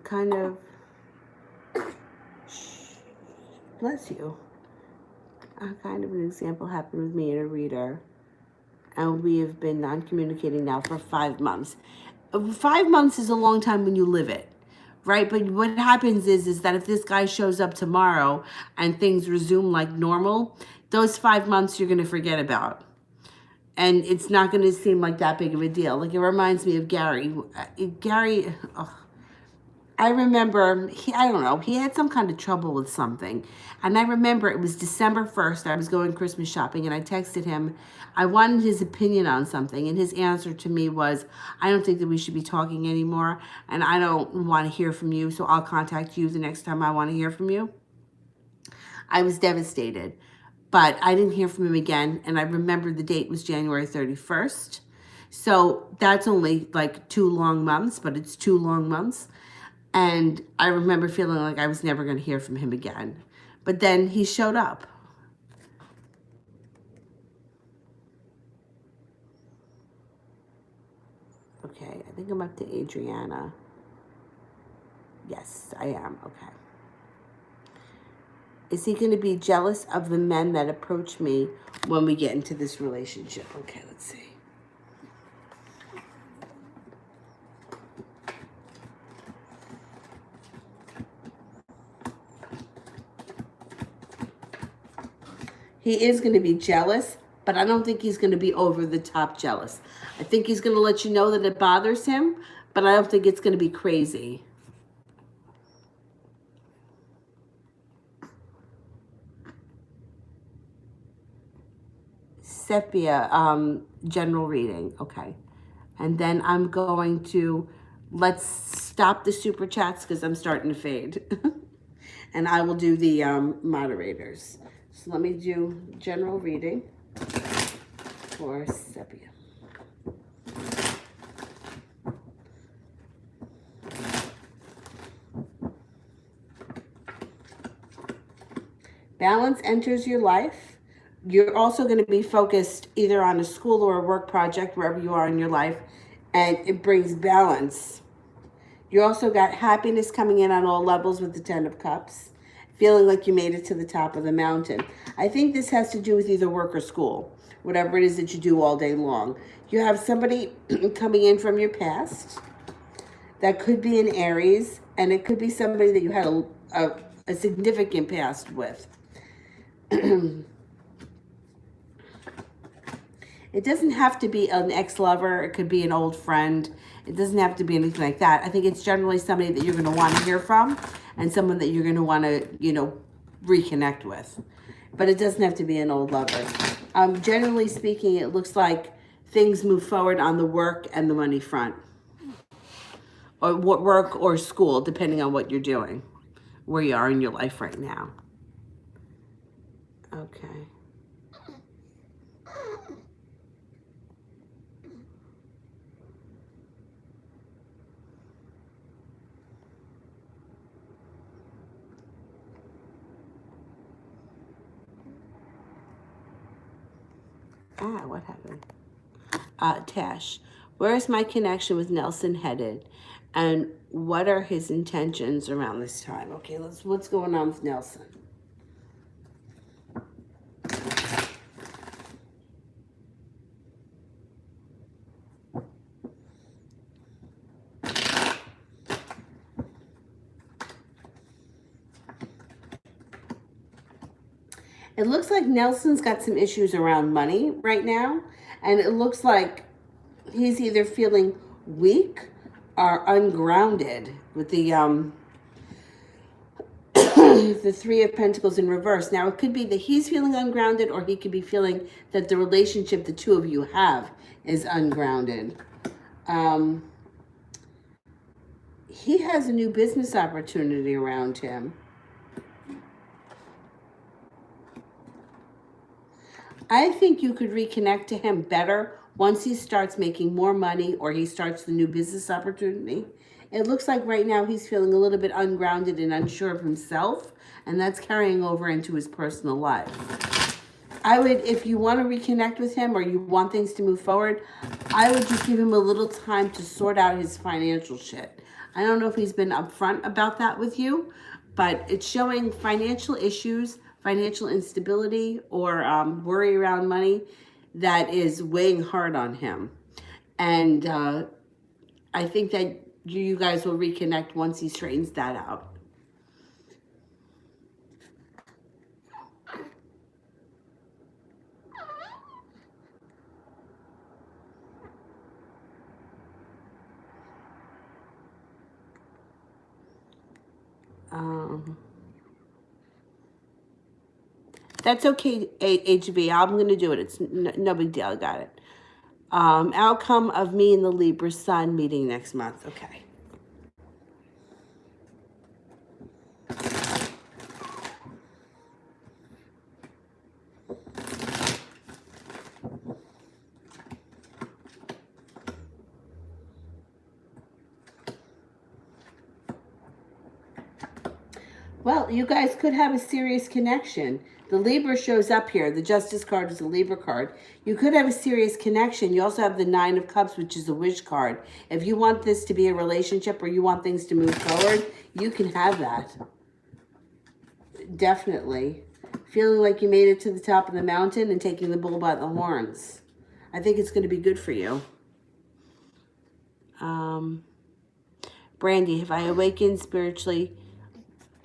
Kind of, bless you. Kind of an example happened with me and a reader. And we have been non-communicating now for 5 months. 5 months is a long time when you live it, right? But what happens is that if this guy shows up tomorrow and things resume like normal, those 5 months you're going to forget about. And it's not going to seem like that big of a deal. Like it reminds me of Gary. I remember, I don't know, he had some kind of trouble with something. And I remember it was December 1st. I was going Christmas shopping and I texted him. I wanted his opinion on something. And his answer to me was, I don't think that we should be talking anymore. And I don't want to hear from you. So I'll contact you the next time I want to hear from you. I was devastated. But I didn't hear from him again. And I remember the date was January 31st. So that's only like 2 long months, but it's 2 long months. And I remember feeling like I was never going to hear from him again. But then he showed up. Okay, I think I'm up to Adriana. Yes, I am. Okay. Is he going to be jealous of the men that approach me when we get into this relationship? Okay, let's see. He is going to be jealous, but I don't think he's going to be over the top jealous. I think he's going to let you know that it bothers him, but I don't think it's going to be crazy. Sepia, general reading. Okay. And then I'm going to, let's stop the super chats because I'm starting to fade. And I will do the moderators. So let me do general reading for Sepia. Balance enters your life. You're also going to be focused either on a school or a work project, wherever you are in your life, and it brings balance. You also got happiness coming in on all levels with the 10 of Cups, feeling like you made it to the top of the mountain. I think this has to do with either work or school, whatever it is that you do all day long. You have somebody coming in from your past. That could be an Aries, and it could be somebody that you had a significant past with. It doesn't have to be an ex-lover. It could be an old friend. It doesn't have to be anything like that. I think it's generally somebody that you're going to want to hear from and someone that you're going to want to, reconnect with. But it doesn't have to be an old lover. Generally speaking, it looks like things move forward on the work and the money front. Or work or school, depending on what you're doing, where you are in your life right now. Okay. What happened? Tash, where is my connection with Nelson headed? And what are his intentions around this time? Okay, what's going on with Nelson? It looks like Nelson's got some issues around money right now. And it looks like he's either feeling weak or ungrounded with the the Three of Pentacles in reverse. Now, it could be that he's feeling ungrounded, or he could be feeling that the relationship the two of you have is ungrounded. He has a new business opportunity around him. I think you could reconnect to him better once he starts making more money or he starts the new business opportunity. It looks like right now he's feeling a little bit ungrounded and unsure of himself, and that's carrying over into his personal life. I would, if you want to reconnect with him or you want things to move forward, I would just give him a little time to sort out his financial shit. I don't know if he's been upfront about that with you, but it's showing financial issues, financial instability, or worry around money that is weighing hard on him. And I think that you guys will reconnect once he straightens that out. Um, that's okay, HV. I'm going to do it. It's no big deal. I got it. Outcome of me and the Libra Sun meeting next month. Okay. Well, you guys could have a serious connection. The Libra shows up here. The Justice card is a Libra card. You could have a serious connection. You also have the Nine of Cups, which is a wish card. If you want this to be a relationship or you want things to move forward, you can have that. Definitely. Feeling like you made it to the top of the mountain and taking the bull by the horns. I think it's going to be good for you. Brandy, have I awakened spiritually?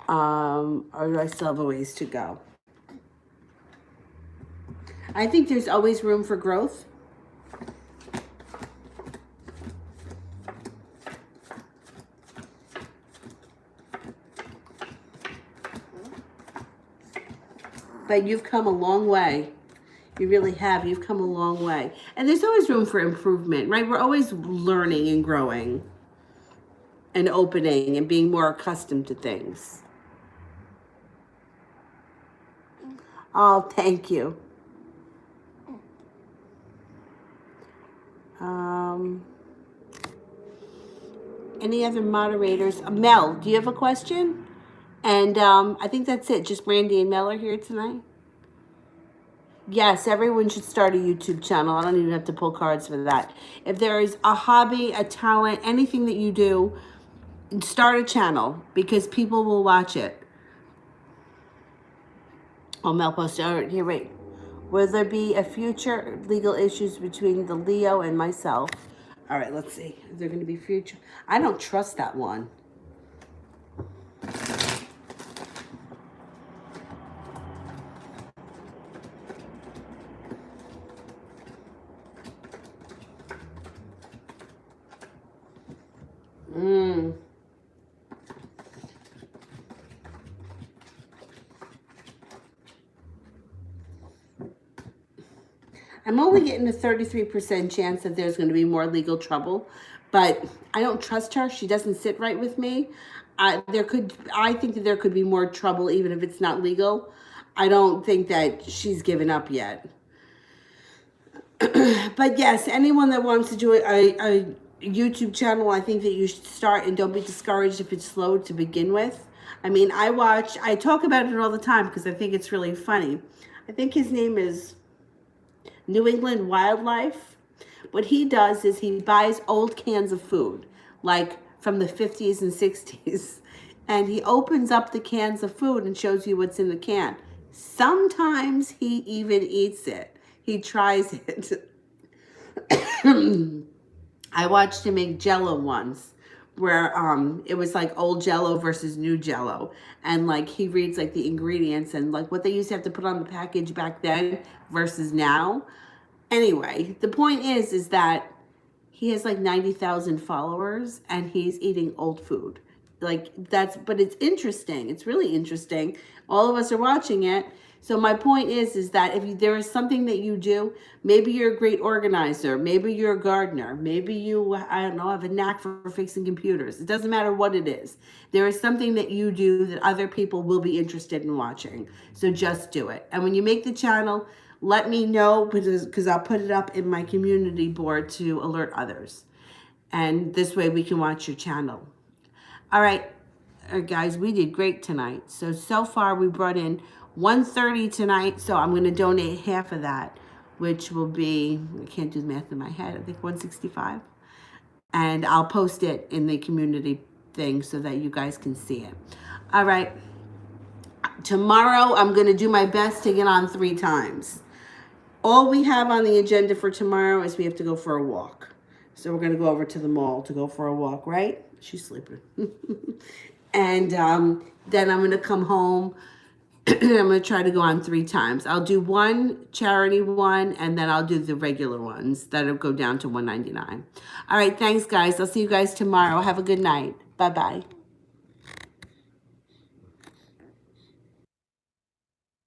Or do I still have a ways to go? I think there's always room for growth. But you've come a long way. You really have. You've come a long way. And there's always room for improvement, right? We're always learning and growing and opening and being more accustomed to things. Oh, thank you. Any other moderators? Mel, do you have a question? And I think that's it. Just Brandy and Mel are here tonight. Yes, everyone should start a YouTube channel. I don't even have to pull cards for that. If there is a hobby, a talent, anything that you do, start a channel because people will watch it. Oh, Mel posted. All right, here, wait. Will there be a future legal issues between the Leo and myself? All right, let's see. Is there going to be future? I don't trust that one. I'm only getting a 33% chance that there's going to be more legal trouble, but I don't trust her. She doesn't sit right with me. I think that there could be more trouble even if it's not legal. I don't think that she's given up yet. But yes, anyone that wants to do a YouTube channel, I think that you should start, and don't be discouraged if it's slow to begin with. I mean, I talk about it all the time because I think it's really funny. I think his name is New England Wildlife. What he does is he buys old cans of food, like from the 50s and 60s, and he opens up the cans of food and shows you what's in the can. Sometimes he even eats it. He tries it. I watched him make Jell-O once, where it was like old Jell-O versus new Jell-O, and like he reads like the ingredients and like what they used to have to put on the package back then versus now. Anyway, the point is that he has like 90,000 followers and he's eating old food. But it's interesting. It's really interesting. All of us are watching it. So my point is that if there is something that you do, maybe you're a great organizer, maybe you're a gardener, maybe you, I don't know, have a knack for fixing computers. It doesn't matter what it is. There is something that you do that other people will be interested in watching. So just do it. And when you make the channel, let me know because I'll put it up in my community board to alert others. And this way we can watch your channel. All right, guys, we did great tonight. So far we brought in $130 tonight, so I'm going to donate half of that, which will be, I can't do the math in my head, I think $165. And I'll post it in the community thing so that you guys can see it. All right. Tomorrow, I'm going to do my best to get on 3 times. All we have on the agenda for tomorrow is we have to go for a walk. So we're going to go over to the mall to go for a walk, right? She's sleeping. And then I'm going to come home. I'm going to try to go on 3 times. I'll do one charity one, and then I'll do the regular ones. That'll go down to $199. All right, thanks, guys. I'll see you guys tomorrow. Have a good night. Bye-bye.